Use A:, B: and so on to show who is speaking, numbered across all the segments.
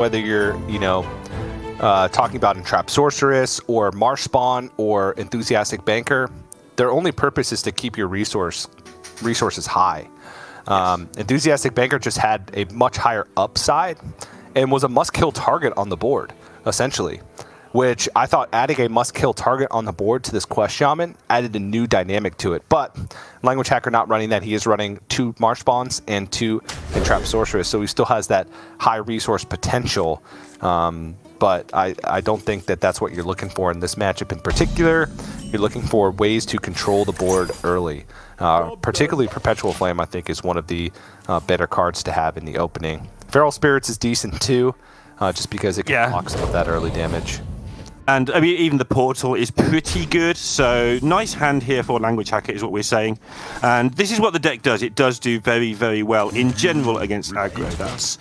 A: whether you're, talking about Entrapped Sorceress or Marsh Spawn or Enthusiastic Banker, their only purpose is to keep your resources high. Enthusiastic Banker just had a much higher upside and was a must-kill target on the board, essentially, which I thought adding a must-kill target on the board to this Quest Shaman added a new dynamic to it. But lnguagehackr not running that. He is running 2 Marsh Spawns and 2 Entrapped Sorceress, so he still has that high resource potential. But I don't think that that's what you're looking for in this matchup in particular. You're looking for ways to control the board early. Particularly Perpetual Flame, I think, is one of the better cards to have in the opening. Feral Spirits is decent too, just because it can block some of that early damage.
B: And I mean, even the portal is pretty good, so nice hand here for lnguagehackr is what we're saying. And this is what the deck does. It does do very, very well in general against aggro. That's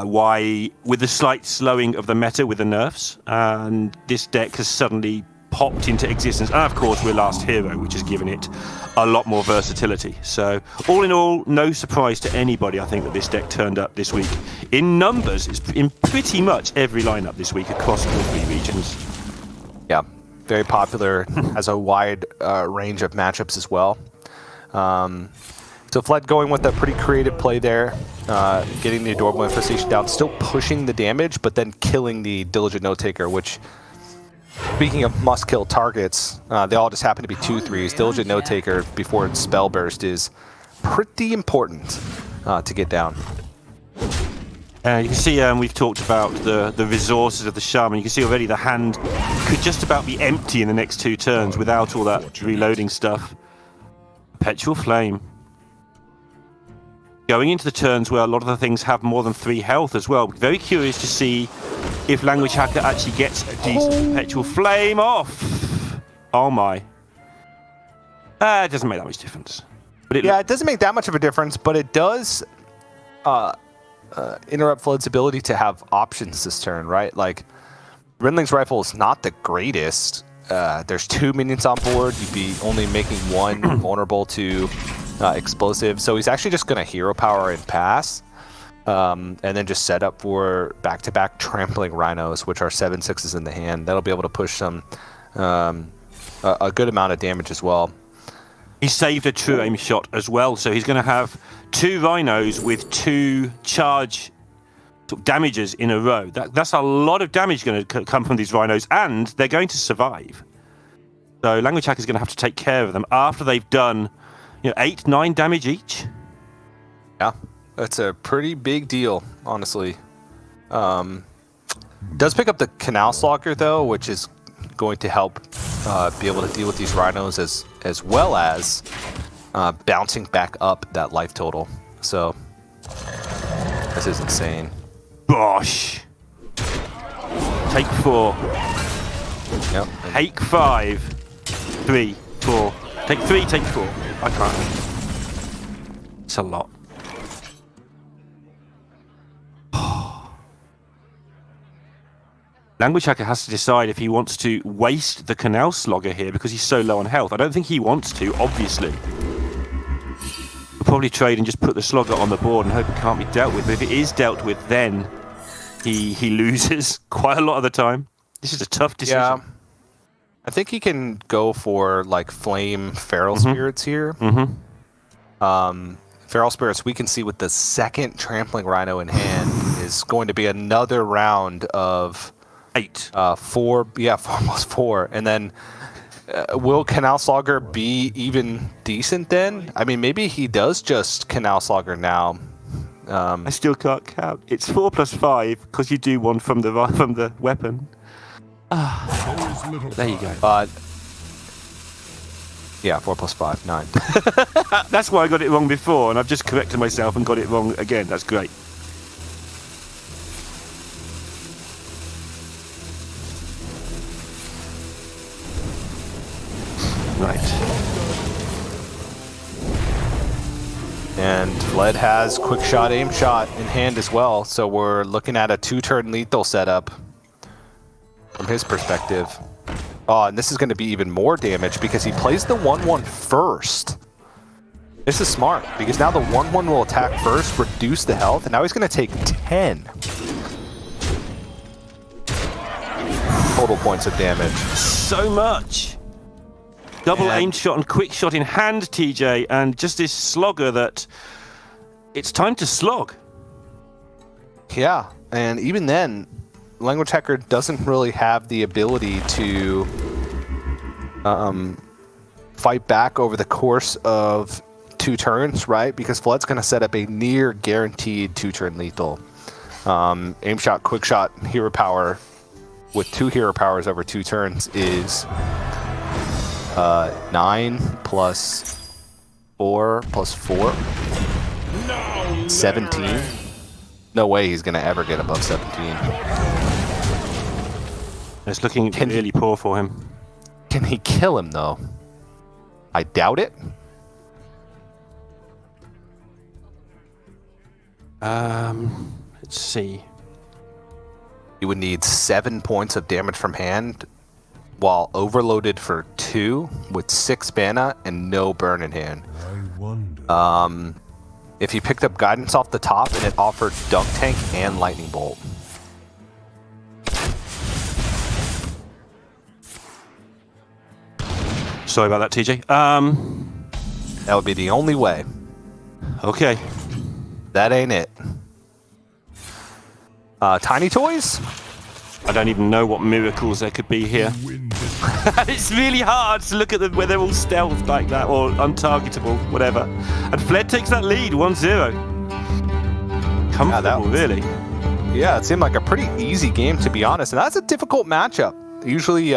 B: why, with the slight slowing of the meta with the nerfs, and this deck has suddenly popped into existence. And of course, we're Last Hero, which has given it a lot more versatility. So all in all, no surprise to anybody, I think, that this deck turned up this week. In numbers, it's in pretty much every lineup this week across all 3 regions.
A: Yeah, very popular, has a wide range of matchups as well. So Fled going with a pretty creative play there, getting the Adorable Infestation down, still pushing the damage, but then killing the Diligent Note Taker, which, speaking of must-kill targets, they all just happen to be 2/3s. Diligent Note Taker before its Spell Burst is pretty important to get down.
B: You can see we've talked about the resources of the Shaman. You can see already the hand could just about be empty in the next 2 turns without all that reloading stuff. Perpetual Flame. Going into the turns where a lot of the things have more than 3 health as well. Very curious to see if lnguagehackr actually gets a decent Perpetual Flame off. Oh my. It doesn't make that much difference. But
A: it doesn't make that much of a difference, but it does interrupt Flood's ability to have options this turn, right? Like, Rindling's Rifle is not the greatest. There's 2 minions on board. You'd be only making 1 vulnerable to explosive. So he's actually just going to Hero Power and pass. And then just set up for back-to-back Trampling Rhinos, which are 7/6s in the hand. That'll be able to push some a good amount of damage as well.
B: He saved a true aim shot as well, so he's going to have 2 Rhinos with 2 charge damages in a row. That's a lot of damage going to come from these Rhinos, and they're going to survive. So lnguagehackr is going to have to take care of them after they've done 8, 9 damage each.
A: Yeah. That's a pretty big deal, honestly. Does pick up the Canal Slogger, though, which is going to help be able to deal with these Rhinos as well as bouncing back up that life total. So, this is insane.
B: Bosh! Take 4.
A: Yep.
B: Take 5. 3, 4. Take 3, take 4. I can't. It's a lot. lnguagehackr has to decide if he wants to waste the Canal Slogger here because he's so low on health. I don't think he wants to, obviously. He'll probably trade and just put the Slogger on the board and hope it can't be dealt with. But if it is dealt with, then he loses quite a lot of the time. This is a tough decision.
A: Yeah. I think he can go for, like, Flame Feral Spirits here. Feral Spirits, we can see with the second Trampling Rhino in hand, is going to be another round of
B: 8.
A: 4 plus 4. And then will Canal Slogger be even decent then? I mean, maybe he does just Canal Slogger now.
B: I still can't count. It's 4 plus 5 because you do one from the weapon. There you go.
A: But yeah, 4 plus 5, 9.
B: That's why I got it wrong before, and I've just corrected myself and got it wrong again. That's great. Right.
A: And Fled has Quick Shot, Aim Shot in hand as well, so we're looking at a 2-turn lethal setup from his perspective. Oh, and this is going to be even more damage because he plays the 1/1 first. This is smart because now the 1/1 will attack first, reduce the health, and now he's going to take 10. total points of damage.
B: So much. Double aimed shot and quick shot in hand, TJ, and just this slogger that it's time to slog.
A: Yeah, and even then, Language Hacker doesn't really have the ability to fight back over the course of 2 turns, right? Because Flood's going to set up a near guaranteed 2-turn lethal. Aim shot, quick shot, hero power with 2 hero powers over 2 turns is 9 plus 4 plus 4. 17. No way he's going to ever get above 17.
B: It's looking really poor for him.
A: Can he kill him, though? I doubt it.
B: Let's see.
A: You would need 7 points of damage from hand while overloaded for 2 with 6 mana and no burn in hand.
C: I wonder.
A: If you picked up Guidance off the top and it offered Dunk Tank and Lightning Bolt.
B: Sorry about that, TJ.
A: That would be the only way.
B: Okay.
A: That ain't it. Tiny Toys?
B: I don't even know what miracles there could be here. It's really hard to look at them where they're all stealth like that or untargetable, whatever. And Fled takes that lead, 1-0. Comfortable, really.
A: Yeah, it seemed like a pretty easy game, to be honest. And that's a difficult matchup. Usually,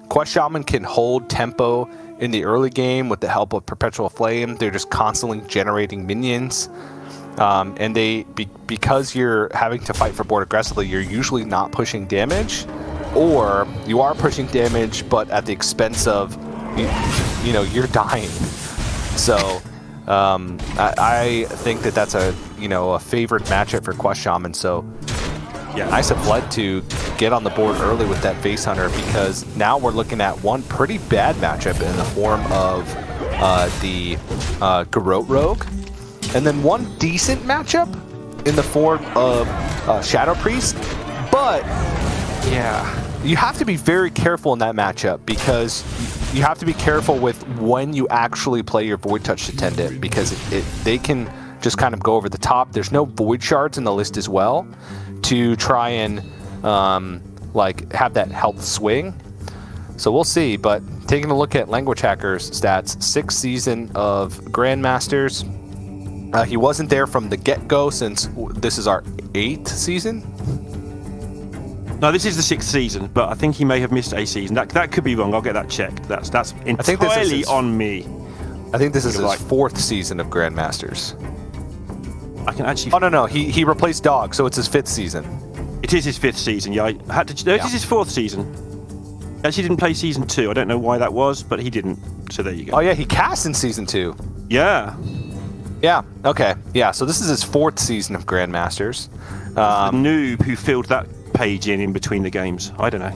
A: Quest Shaman can hold tempo in the early game with the help of Perpetual Flame. They're just constantly generating minions. And because you're having to fight for board aggressively, you're usually not pushing damage, or you are pushing damage, but at the expense of, you're dying. So I think that's a favored matchup for Quest Shaman. So yeah, nice of Flood to get on the board early with that Face Hunter, because now we're looking at one pretty bad matchup in the form of the Garrote Rogue. And then one decent matchup in the form of Shadow Priest. But, yeah, you have to be very careful in that matchup, because you have to be careful with when you actually play your Void Touch Attendant, because they can just kind of go over the top. There's no Void Shards in the list as well to try and have that health swing. So we'll see. But taking a look at Language Hacker's stats, 6th season of Grandmasters. He wasn't there from the get-go, since this is our 8th season.
B: No, this is the 6th season, but I think he may have missed a season. That could be wrong. I'll get that checked. That's entirely on me.
A: I think this is his 4th season of Grandmasters.
B: I can actually...
A: Oh, no. He replaced Dog, so it's his 5th season.
B: It is his 5th season, yeah. It is his 4th season. He actually didn't play season 2. I don't know why that was, but he didn't. So there you go.
A: Oh, yeah, he cast in season 2.
B: Yeah.
A: Yeah, okay. Yeah, so this is his 4th season of Grandmasters.
B: The noob who filled that page in between the games. I don't know.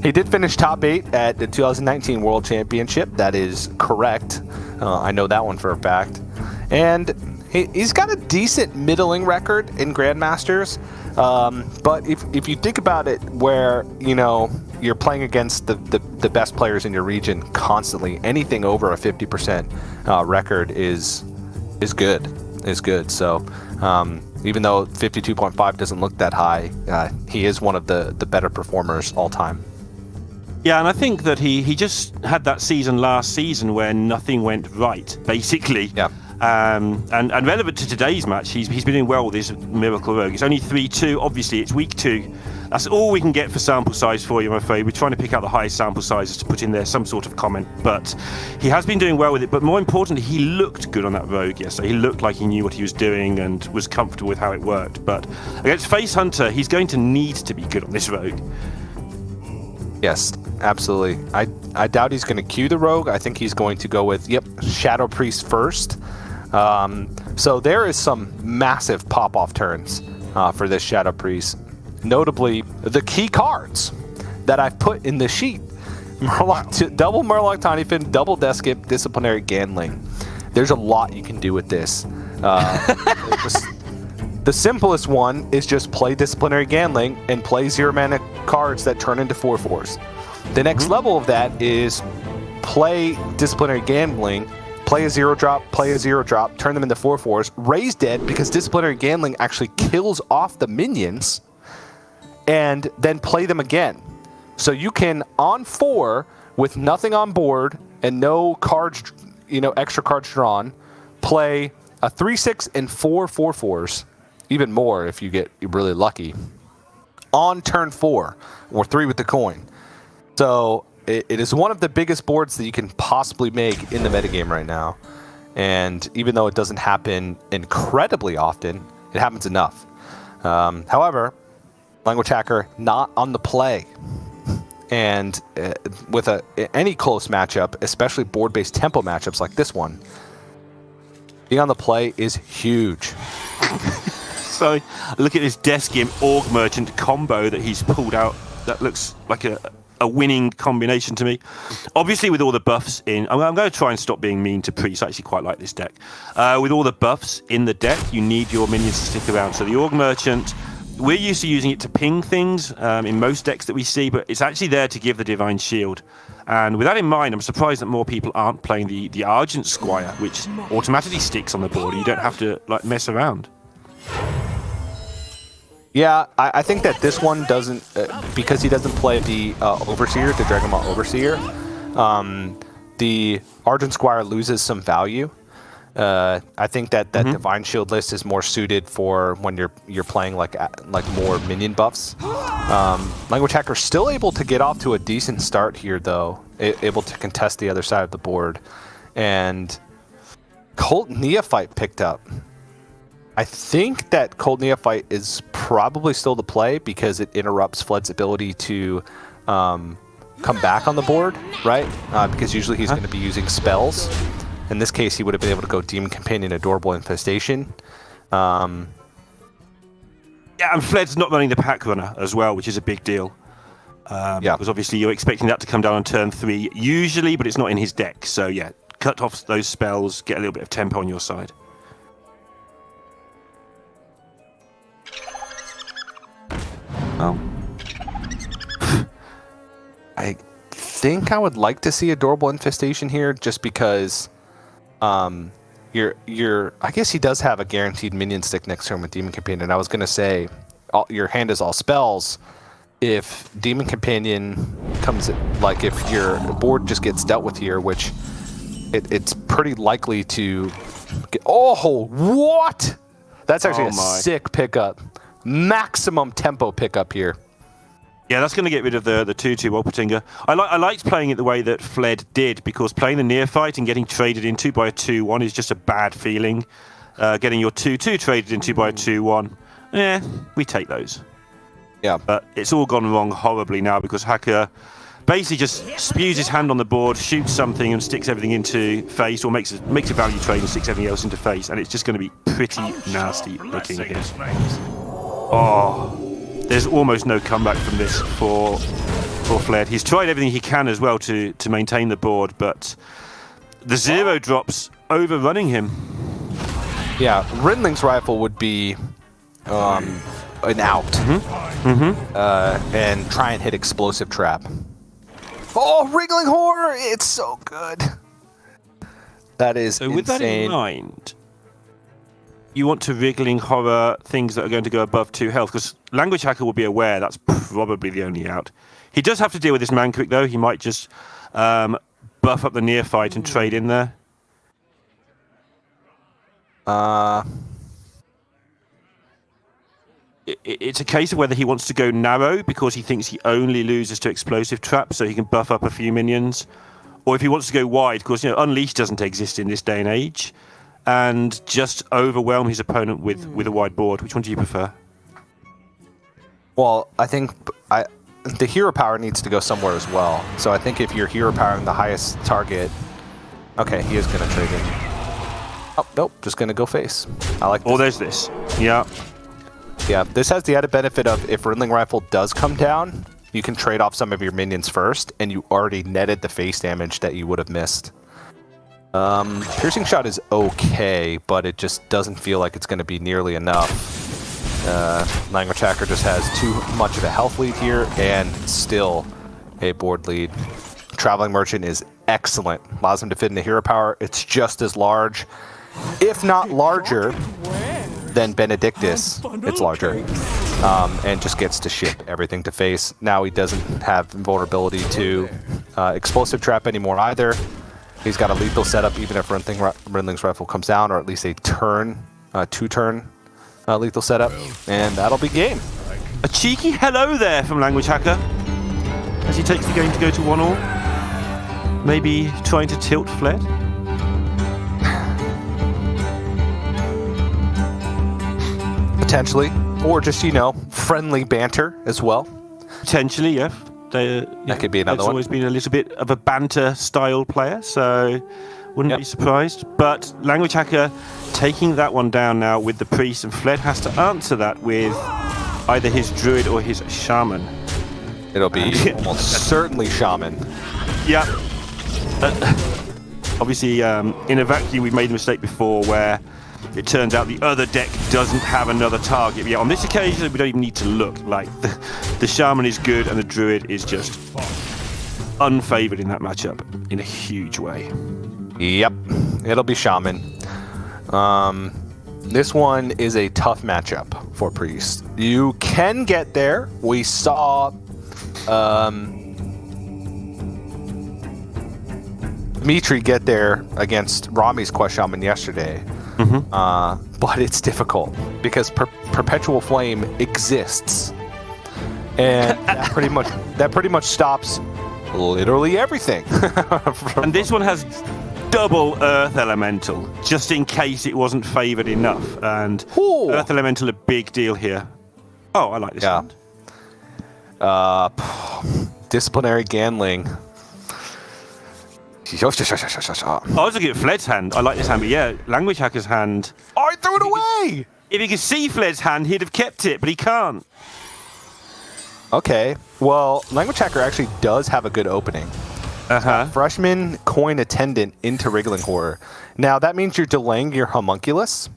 A: He did finish top 8 at the 2019 World Championship. That is correct. I know that one for a fact. And he's got a decent middling record in Grandmasters. But if you think about it, where, you're playing against the best players in your region constantly, anything over a 50% record is good. So even though 52.5 doesn't look that high, he is one of the better performers all time.
B: Yeah, and I think that he just had that season last season where nothing went right, basically.
A: Yeah.
B: And relevant to today's match, he's been doing well with his Miracle Rogue. It's only 3-2. Obviously, it's week 2. That's all we can get for sample size for you, I'm afraid. We're trying to pick out the highest sample sizes to put in there some sort of comment. But he has been doing well with it. But more importantly, he looked good on that Rogue yesterday. He looked like he knew what he was doing and was comfortable with how it worked. But against Face Hunter, he's going to need to be good on this Rogue.
A: Yes, absolutely. I doubt he's going to queue the Rogue. I think he's going to go with, Shadow Priest first. So there is some massive pop-off turns for this Shadow Priest. Notably, the key cards that I've put in the sheet. Double Murloc Tinyfin, double Deskip, Disciplinary Gandling. There's a lot you can do with this. The The simplest one is just play Disciplinary Gambling and play 0 mana cards that turn into 4/4s. The next level of that is play Disciplinary Gambling, play a 0-drop, play a 0-drop, turn them into 4/4s, raise dead because Disciplinary Gambling actually kills off the minions, and then play them again. So you can, on 4, with nothing on board and no cards, extra cards drawn, play a 3/6 and 4 4/4s, even more if you get really lucky, on turn 4, or 3 with the coin. So it is one of the biggest boards that you can possibly make in the metagame right now. And even though it doesn't happen incredibly often, it happens enough. However, Language Hacker not on the play. And with any close matchup, especially board-based tempo matchups like this one, being on the play is huge.
B: So look at this Desk-Imp Org Merchant combo that he's pulled out. That looks like a winning combination to me. Obviously, with all the buffs in, I'm going to try and stop being mean to Priest. I actually quite like this deck. With all the buffs in the deck, you need your minions to stick around. So the Org Merchant, we're used to using it to ping things in most decks that we see, but it's actually there to give the Divine Shield. And with that in mind, I'm surprised that more people aren't playing the Argent Squire, which automatically sticks on the board, and you don't have to mess around.
A: Yeah, I think that this one doesn't, because he doesn't play the Overseer, the Dragonmaw Overseer, the Argent Squire loses some value. I think that Divine Shield list is more suited for when you're playing like more minion buffs. Language Hacker's still able to get off to a decent start here, though, able to contest the other side of the board. And Cult Neophyte picked up. I think that Cold Neophyte is probably still the play because it interrupts Fled's ability to come back on the board, right? Because usually he's going to be using spells. In this case, he would have been able to go Demon Companion, Adorable Infestation.
B: Yeah, and Fled's not running the Pack Runner as well, which is a big deal. Because obviously you're expecting that to come down on turn 3 usually, but it's not in his deck. So yeah, cut off those spells, get a little bit of tempo on your side.
A: I think I would like to see Adorable Infestation here, just because I guess he does have a guaranteed minion stick next to him with Demon Companion. I was going to say your hand is all spells. If Demon Companion comes, like if your board just gets dealt with here, which it's pretty likely to get. Oh, what? That's actually a sick pickup. Maximum tempo pickup here.
B: Yeah, that's going to get rid of the 2/2 Wolpertinger. I liked playing it the way that Fled did, because playing the Neophyte and getting traded into by a 2/1 is just a bad feeling. Getting your 2/2 traded into by a 2/1, we take those.
A: Yeah.
B: But it's all gone wrong horribly now, because Hacker basically just spews his hand on the board, shoots something and sticks everything into face, or makes a value trade and sticks everything else into face, and it's just going to be pretty nasty looking here. Oh, there's almost no comeback from this for Fled. He's tried everything he can as well to maintain the board, but the 0 drops overrunning him.
A: Yeah, Ridling's Rifle would be an out. And try and hit Explosive Trap. Oh, Wriggling Horror! It's so good. That is insane.
B: With that in mind, you want to Wriggling Horror things that are going to go above 2 health, because Language Hacker will be aware that's probably the only out. He does have to deal with this Mancrick, though. He might just buff up the Neophyte and trade in there. It's a case of whether he wants to go narrow because he thinks he only loses to Explosive Trap, so he can buff up a few minions, or if he wants to go wide, because Unleash doesn't exist in this day and age, and just overwhelm his opponent with a wide board. Which one do you prefer?
A: Well, I think the hero power needs to go somewhere as well. So I think if you're hero powering the highest target, okay, he is going to trade in. Oh, nope, just going to go face. I like this.
B: Oh, there's this. Yeah.
A: Yeah, this has the added benefit of if Ridling Rifle does come down, you can trade off some of your minions first, and you already netted the face damage that you would have missed. Piercing Shot is okay, but it just doesn't feel like it's going to be nearly enough. Language Hacker just has too much of a health lead here, and still a board lead. Traveling Merchant is excellent. Allows him to fit into hero power. It's just as large, if not larger, than Benedictus. It's larger. And just gets to ship everything to face. Now he doesn't have vulnerability to Explosive Trap anymore either. He's got a lethal setup even if Rindling's Rifle comes down, or at least a turn, two-turn lethal setup, and that'll be game.
B: A cheeky hello there from Language Hacker as he takes the game to go to 1-all. Maybe trying to tilt Fled.
A: Potentially. Or just, friendly banter as well.
B: Potentially, yeah.
A: That could be another one.
B: He's always been a little bit of a banter-style player, so wouldn't be surprised. But Language Hacker taking that one down now with the Priest, and Fled has to answer that with either his Druid or his Shaman.
A: It'll be almost certainly Shaman.
B: Yeah. Obviously, in a vacuum, we made a mistake before where it turns out the other deck doesn't have another target. But yeah, on this occasion, we don't even need to look. Like, the Shaman is good and the Druid is just unfavored in that matchup in a huge way.
A: Yep, it'll be Shaman. This one is a tough matchup for Priest. You can get there. We saw Dmitry get there against Rami's Quest Shaman yesterday. But it's difficult because Perpetual Flame exists, and that pretty much stops literally everything.
B: And this one has double Earth Elemental, just in case it wasn't favored enough. And Earth Elemental a big deal here. Oh, I like this hand.
A: Disciplinary Ganling.
B: I was looking at Fled's hand. I like this hand, but yeah, Language Hacker's hand.
A: I threw it away!
B: If he could see Fled's hand, he'd have kept it, but he can't.
A: Okay, well, Language Hacker actually does have a good opening. Freshman Coin Attendant into Wriggling Horror. Now, that means you're delaying your Homunculus,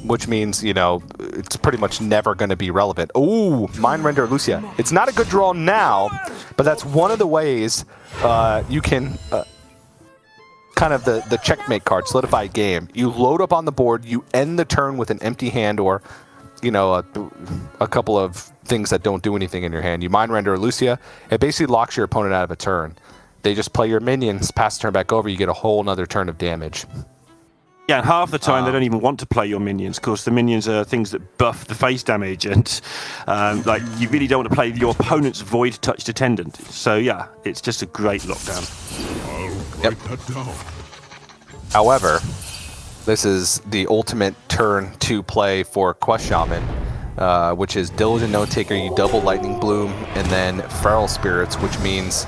A: which means, it's pretty much never going to be relevant. Ooh, Mind Render Lucia. It's not a good draw now, but that's one of the ways you can kind of the checkmate card, solidify a game. You load up on the board, you end the turn with an empty hand or, a couple of things that don't do anything in your hand. You Mind Render Lucia. It basically locks your opponent out of a turn. They just play your minions, pass the turn back over, you get a whole nother turn of damage.
B: Yeah, and half the time they don't even want to play your minions. Of course, the minions are things that buff the face damage, and you really don't want to play your opponent's Void Touched Attendant. So yeah, it's just a great lockdown.
C: I'll write that down.
A: However, this is the ultimate turn to play for Quest Shaman, which is Diligent Note Taker. You double Lightning Bloom and then Feral Spirits, which means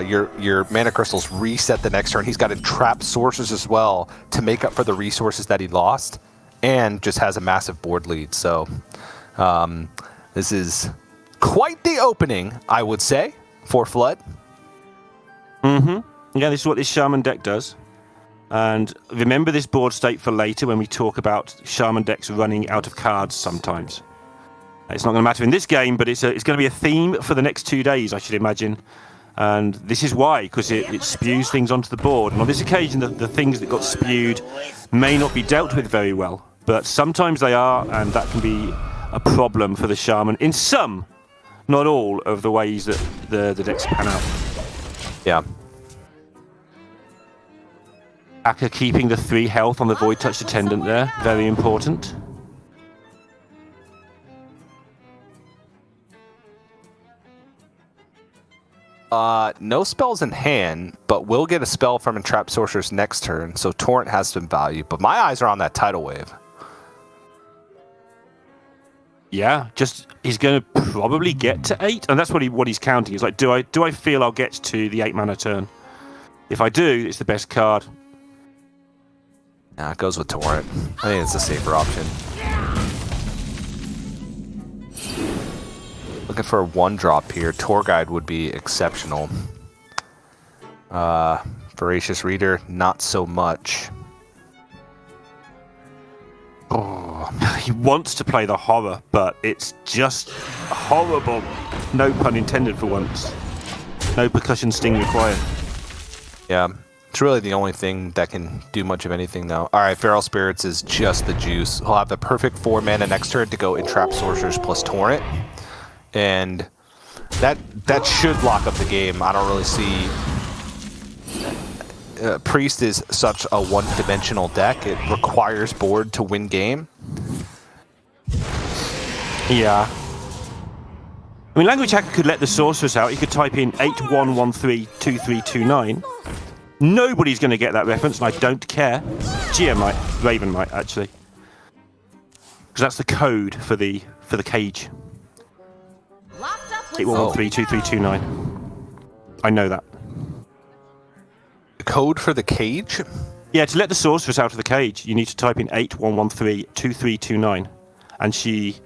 A: your mana crystals reset the next turn. He's got entrapped sources as well to make up for the resources that he lost, and just has a massive board lead. So this is quite the opening, I would say, for Flood.
B: Yeah, this is what this Shaman deck does. And remember this board state for later when we talk about Shaman decks running out of cards sometimes. It's not going to matter in this game, but it's going to be a theme for the next 2 days, I should imagine. And this is why, because it spews things onto the board. And on this occasion, the things that got spewed may not be dealt with very well, but sometimes they are, and that can be a problem for the Shaman in some, not all, of the ways that the decks pan out.
A: Yeah.
B: Hacker keeping the 3 health on the Void Touched Attendant there, very important.
A: No spells in hand, but will get a spell from Entrapped Sorceress next turn, so Torrent has some value. But my eyes are on that Tidal Wave.
B: Yeah, he's going to probably get to 8, and that's what he's counting. He's like, do I feel I'll get to the 8 mana turn? If I do, it's the best card.
A: Yeah, it goes with Torrent. I think it's a safer option. Looking for a 1-drop here. Tour Guide would be exceptional. Voracious Reader, not so much. Oh.
B: He wants to play the horror, but it's just horrible. No pun intended for once. No percussion sting required.
A: Yeah, it's really the only thing that can do much of anything, though. All right, Feral Spirits is just the juice. He'll have the perfect 4 mana next turn to go Entrap Sorcerers plus Torrent, and that should lock up the game. I don't really see. Priest is such a one-dimensional deck. It requires board to win game.
B: Yeah. I mean, Language Hacker could let the Sorceress out. He could type in 81132329. Nobody's going to get that reference, and I don't care. Gia might. Raven might, actually. Because that's the code for the cage. 81132329. I know that.
A: The code for the cage?
B: Yeah, to let the Sorceress out of the cage, you need to type in 81132329. And she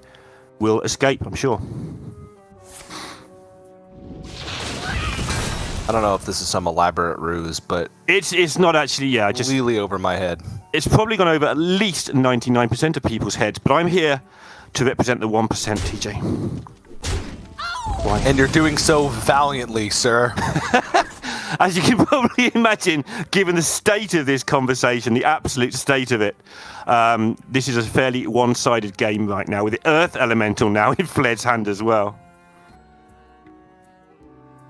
B: will escape, I'm sure.
A: I don't know if this is some elaborate ruse, but
B: It's not actually, yeah, just
A: completely over my head.
B: it's probably gone over at least 99% of people's heads, but I'm here to represent the 1%, TJ. Why?
A: And you're doing so valiantly, sir.
B: As you can probably imagine, given the state of this conversation, the absolute state of it, this is a fairly one-sided game right now, with the Earth Elemental now in Fled's hand as well.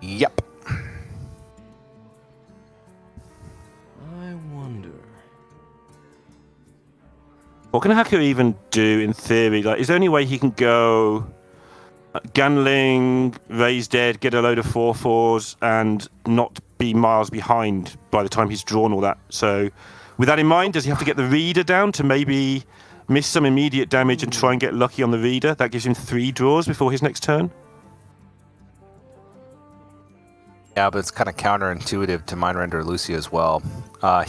A: Yep.
B: What can a hacker even do in theory? Like, is there any way he can go Gunling, raise dead, get a load of 4/4s, and not be miles behind by the time he's drawn all that? So, with that in mind, does he have to get the reader down to maybe miss some immediate damage and try and get lucky on the reader? That gives him 3 draws before his next turn.
A: Yeah, but it's kind of counterintuitive to Mindrender Lucia as well.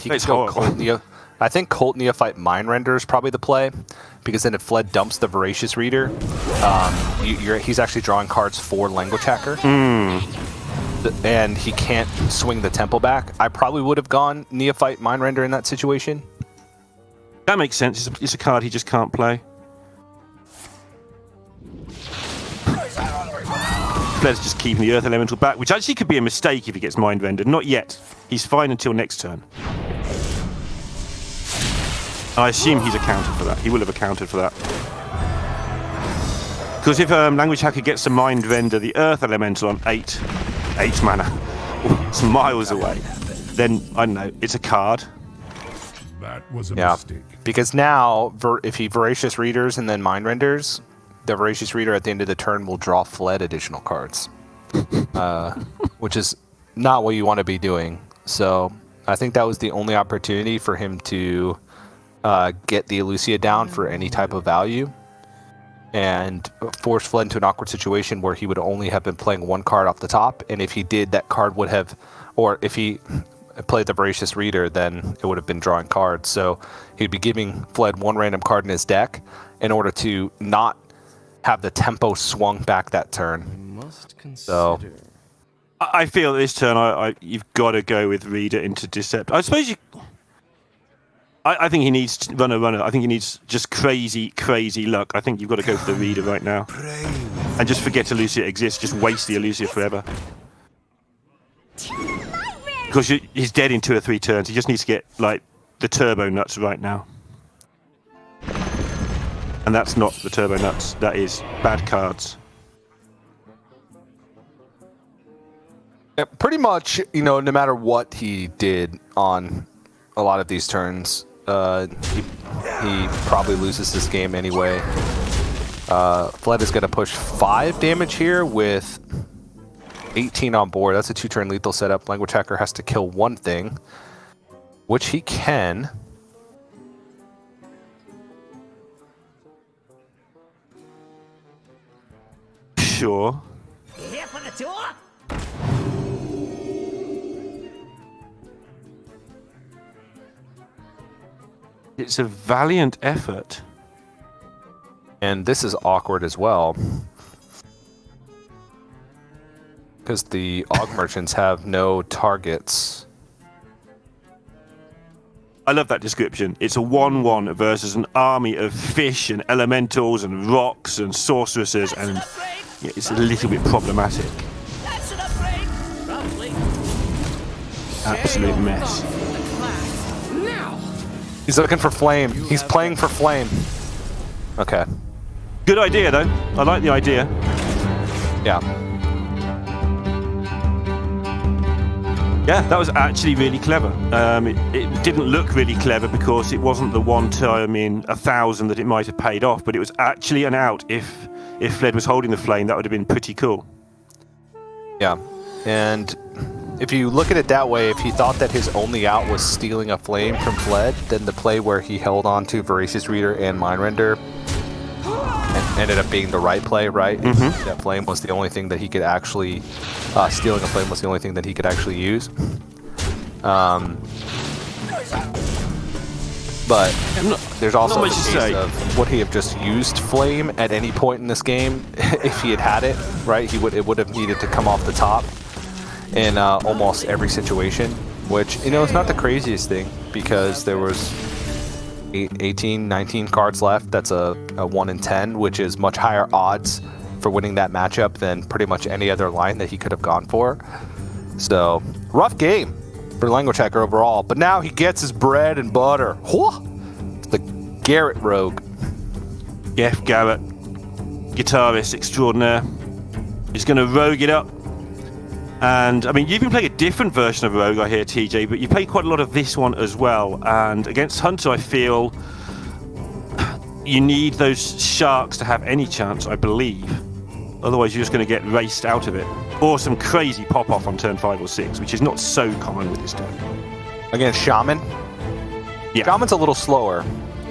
A: He could
B: It's
A: go
B: horrible.
A: I think Colt Neophyte Mindrender is probably the play, because then if Fled dumps the Voracious Reader, he's actually drawing cards for Language Hacker. And he can't swing the Temple back. I probably would have gone Neophyte Mindrender in that situation.
B: That makes sense. It's a card he just can't play. Fled's just keeping the Earth Elemental back, which actually could be a mistake if he gets Mind Rendered. Not yet. He's fine until next turn. I assume he's accounted for that. He will have accounted for that. Because if Language Hacker gets to Mind Render the Earth Elemental on 8 mana, it's miles away, then, I don't know, it's a card.
C: That was a mistake.
A: Because now, if he Voracious Readers and then Mind Renders, the Voracious Reader at the end of the turn will draw Fled additional cards. Which is not what you want to be doing. So, I think that was the only opportunity for him to get the Elucia down for any type of value, and force Fled into an awkward situation where he would only have been playing 1 card off the top, and if he did, that card would have, or if he played the Voracious Reader, then it would have been drawing cards. So he'd be giving Fled 1 random card in his deck in order to not have the tempo swung back that turn. So
B: I feel this turn, you've got to go with Reader into Decept. I suppose you... I think he needs runner. I think he needs just crazy luck. I think you've got to go for the Reader right now. And just forget Elucia exists. Just waste the Elucia forever. Because he's dead in 2 or 3 turns. He just needs to get, like, the Turbo Nuts right now. And that's not the Turbo Nuts. That is bad cards.
A: Yeah, pretty much, no matter what he did on a lot of these turns, he probably loses this game anyway. Fled is going to push 5 damage here with 18 on board. That's a 2-turn lethal setup. Language Hacker has to kill 1 thing, which he can.
B: Sure.
D: Here for the tour?
B: It's a valiant effort.
A: And this is awkward as well, because the Aug Merchants have no targets.
B: I love that description. It's a 1-1 versus an army of fish and elementals and rocks and sorceresses, and yeah, it's a little bit problematic.
D: That's an upgrade. Probably.
B: Absolute mess.
A: He's looking for flame. He's playing for flame. Okay.
B: Good idea, though. I like the idea.
A: Yeah.
B: Yeah, that was actually really clever. It didn't look really clever because it wasn't the one time in 1,000 that it might have paid off, but it was actually an out. If Fled was holding the flame, that would have been pretty cool.
A: Yeah. And if you look at it that way, if he thought that his only out was stealing a flame from Fled, then the play where he held on to Voracious Reader and Mind Render ended up being the right play, right? That flame was the only thing that he could actually, stealing a flame was the only thing that he could actually use. But there's also the case of would he have just used flame at any point in this game if he had it, right? It would have needed to come off the top in almost every situation, which, you know, is not the craziest thing because there was 18, 19 cards left. That's a 1 in 10, which is much higher odds for winning that matchup than pretty much any other line that he could have gone for. So, rough game for Language Hacker overall. But now he gets his bread and butter. It's the Garrett Rogue.
B: Jeff Garrett, guitarist extraordinaire. He's going to rogue it up. And, I mean, you've been playing a different version of Rogue, I hear, TJ, but you play quite a lot of this one as well. And against Hunter, I feel you need those sharks to have any chance, I believe. Otherwise, you're just going to get raced out of it. Or some crazy pop-off on turn 5 or 6, which is not so common with this deck.
A: Against Shaman?
B: Yeah.
A: Shaman's a little slower.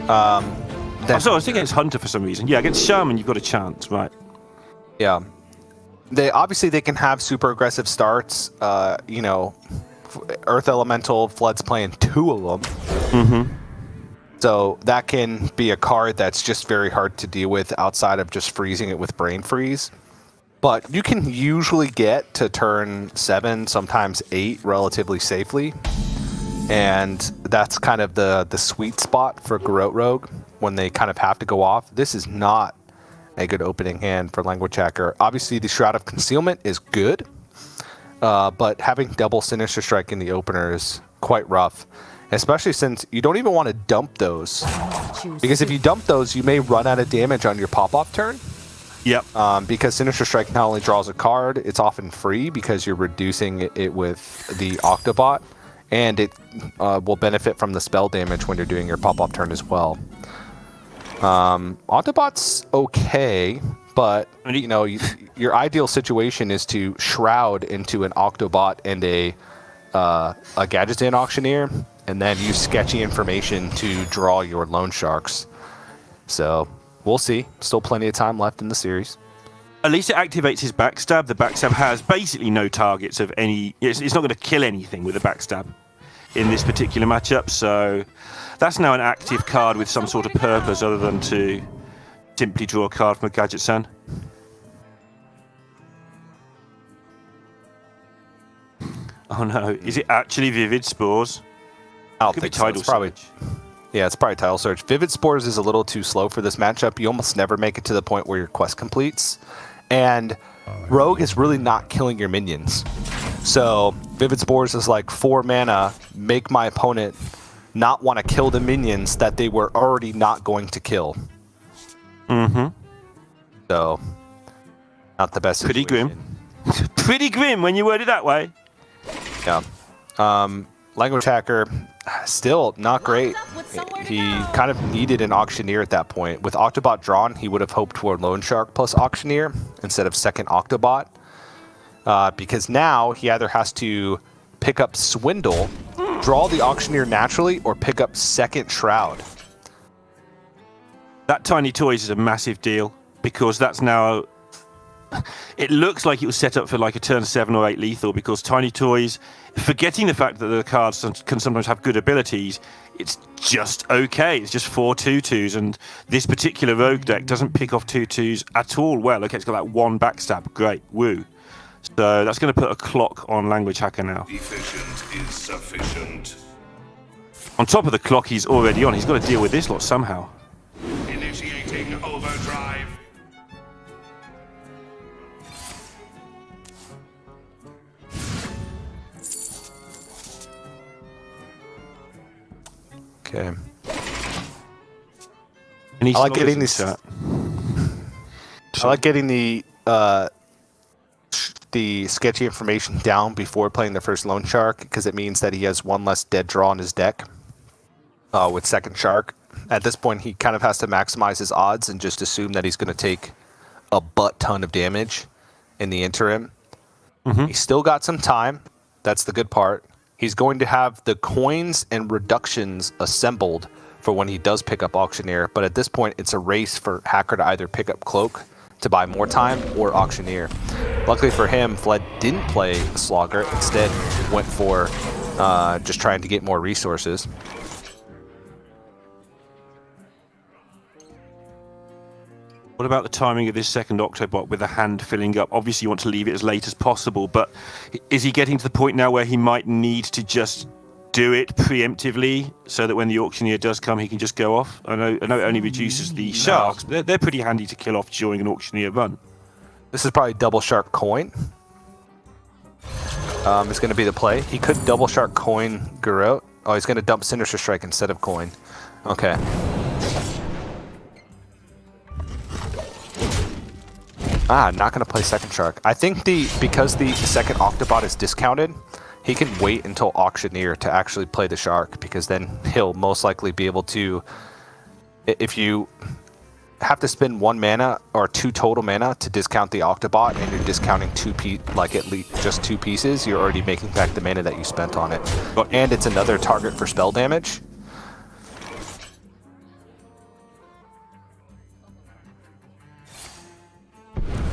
B: So I was thinking against Hunter for some reason. Yeah, against Shaman, you've got a chance, right?
A: Yeah. They can have super aggressive starts. You know, Earth Elemental, Flood's playing 2 of them. So that can be a card that's just very hard to deal with outside of just freezing it with Brain Freeze. But you can usually get to turn 7, sometimes 8 relatively safely. And that's kind of the sweet spot for Garrote Rogue when they kind of have to go off. This is not a good opening hand for Language Hacker. Obviously, the Shroud of Concealment is good, but having double Sinister Strike in the opener is quite rough, especially since you don't even want to dump those. Because if you dump those, you may run out of damage on your pop-off turn.
B: Yep.
A: Because Sinister Strike not only draws a card, it's often free because you're reducing it with the Octobot, and it will benefit from the spell damage when you're doing your pop-off turn as well. Autobot's okay, but you know, your ideal situation is to shroud into an Octobot and a Gadgetzan Auctioneer, and then use sketchy information to draw your loan sharks. So we'll see. Still plenty of time left in the series.
B: At least it activates his backstab. The backstab has basically no targets of any. It's not going to kill anything with the backstab in this particular matchup. So that's now an active card with some sort of purpose other than to simply draw a card from a Gadgetzan. Oh no, is it actually Vivid Spores?
A: I don't think so. It's probably, yeah, it's probably Tidal Surge. Vivid Spores is a little too slow for this matchup. You almost never make it to the point where your quest completes. And Rogue is really not killing your minions. So Vivid Spores is like 4 mana, make my opponent not want to kill the minions that they were already not going to kill. So, not the best
B: Pretty
A: situation.
B: grim. Pretty grim when you word it that way.
A: Yeah. Language Hacker, still not great. He kind of needed an Auctioneer at that point. With Octobot drawn, he would have hoped for Loan Shark plus Auctioneer instead of second Octobot. Because now he either has to pick up Swindle, draw the Auctioneer naturally, or pick up second Shroud.
B: That Tiny Toys is a massive deal because that's now. It looks like it was set up for like a turn 7 or 8 lethal because Tiny Toys, forgetting the fact that the cards can sometimes have good abilities, it's just okay. It's just 4 2/2s, and this particular Rogue deck doesn't pick off 2/2s at all well. Okay, it's got that 1 backstab. Great. Woo. So that's going to put a clock on Language Hacker now.
C: Efficient is sufficient.
B: On top of the clock he's already on. He's got to deal with this lot somehow.
C: Initiating overdrive.
A: Okay.
B: And
A: I like getting these. I like getting the sketchy information down before playing the first lone shark, because it means that he has one less dead draw in his deck with second shark. At this point, he kind of has to maximize his odds and just assume that he's going to take a butt ton of damage in the interim. He's still got some time. That's the good part. He's going to have the coins and reductions assembled for when he does pick up Auctioneer, but at this point, it's a race for Hacker to either pick up Cloak to buy more time or Auctioneer. Luckily for him, Fled didn't play Slogger. Instead, went for just trying to get more resources.
B: What about the timing of this second Octobot with the hand filling up? Obviously, you want to leave it as late as possible, but is he getting to the point now where he might need to just do it preemptively so that when the Auctioneer does come, he can just go off? I know it only reduces the sharks, but they're pretty handy to kill off during an Auctioneer run.
A: This is probably double shark coin. It's going to be the play. He could double shark coin Garrote. Oh, he's going to dump Sinister Strike instead of coin. Okay. Not going to play second shark. I think because the second Octobot is discounted, he can wait until Auctioneer to actually play the shark, because then he'll most likely be able to, if you have to spend 1 mana or 2 total mana to discount the Octobot, and you're discounting at least just 2 pieces, you're already making back the mana that you spent on it. And it's another target for spell damage.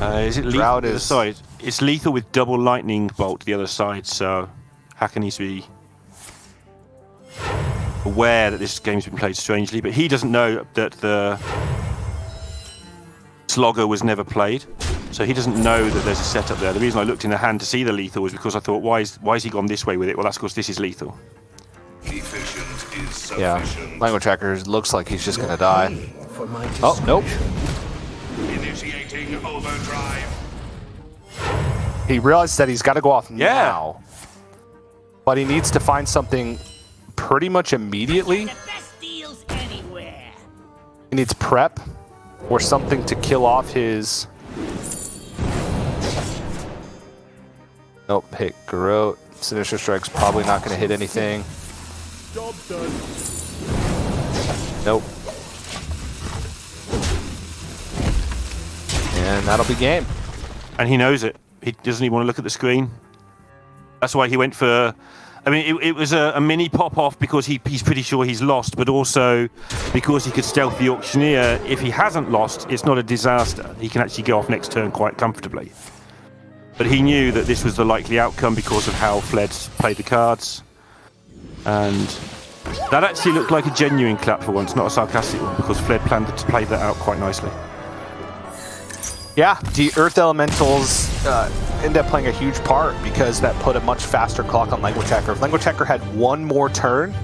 B: Is it lethal the other side? It's lethal with double lightning bolt to the other side, so Hacker needs to be aware that this game's been played strangely, but he doesn't know that the Slogger was never played, so he doesn't know that there's a setup there. The reason I looked in the hand to see the lethal was because I thought, why is he gone this way with it? Well, that's because this is lethal.
A: Yeah, Language Hacker looks like he's just gonna die. Oh, nope.
C: Initiating overdrive.
A: He realized that he's got to go off now, but he needs to find something pretty much immediately.
D: The best deals anywhere.
A: He needs prep or something to kill off his... Nope, hit Garrote. Sinister Strike's probably not going to hit anything.
C: Job done.
A: Nope. And that'll be game.
B: And he knows it. He doesn't even want to look at the screen. That's why he went for... I mean, it was a mini pop-off because he's pretty sure he's lost, but also because he could stealth the Auctioneer. If he hasn't lost, it's not a disaster. He can actually go off next turn quite comfortably. But he knew that this was the likely outcome because of how Fled played the cards. And that actually looked like a genuine clap for once, not a sarcastic one, because Fled planned to play that out quite nicely.
A: Yeah, the Earth Elementals end up playing a huge part because that put a much faster clock on Language Hacker. If Language Hacker had 1 more turn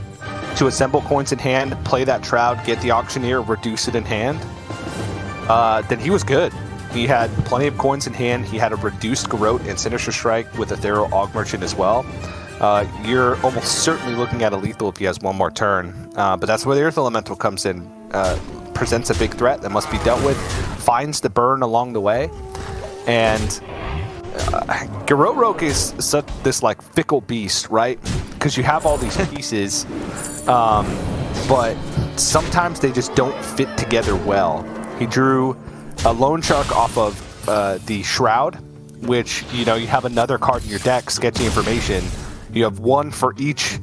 A: to assemble coins in hand, play that Shroud, get the Auctioneer, reduce it in hand, then he was good. He had plenty of coins in hand. He had a reduced Garrote and Sinister Strike with a Thero Og Merchant as well. You're almost certainly looking at a lethal if he has 1 more turn. But that's where the Earth Elemental comes in. Presents a big threat that must be dealt with, finds the burn along the way, and Garrote Rogue is this like fickle beast, right? Because you have all these pieces, but sometimes they just don't fit together well. He drew a Lone Shark off of the Shroud, which, you know, you have another card in your deck, Sketchy Information. You have 1 for each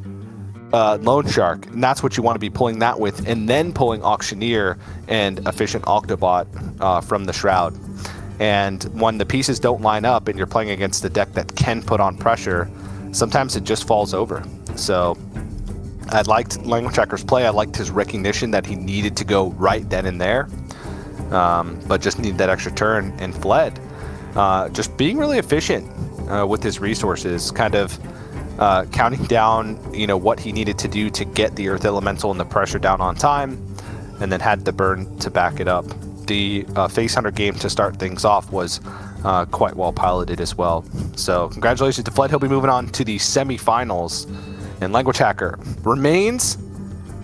A: Lone Shark, and that's what you want to be pulling that with, and then pulling Auctioneer and Efficient Octobot from the Shroud. And when the pieces don't line up and you're playing against a deck that can put on pressure, sometimes it just falls over. So I liked Language Hacker's play. I liked his recognition that he needed to go right then and there, but just needed that extra turn, and Fled. Just being really efficient with his resources, kind of counting down, what he needed to do to get the Earth Elemental and the pressure down on time, and then had the burn to back it up. The Face Hunter game to start things off was quite well piloted as well. So congratulations to Fled. He'll be moving on to the semifinals, and Language Hacker remains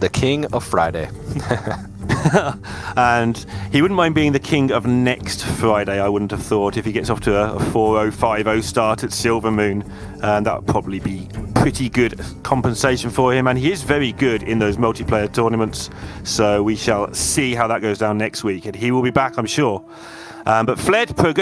A: the king of Friday.
B: And he wouldn't mind being the king of next Friday, I wouldn't have thought, if he gets off to a 4-0, 5-0 start at Silver Moon. And that would probably be pretty good compensation for him. And he is very good in those multiplayer tournaments. So we shall see how that goes down next week. And he will be back, I'm sure. But Fled, progress.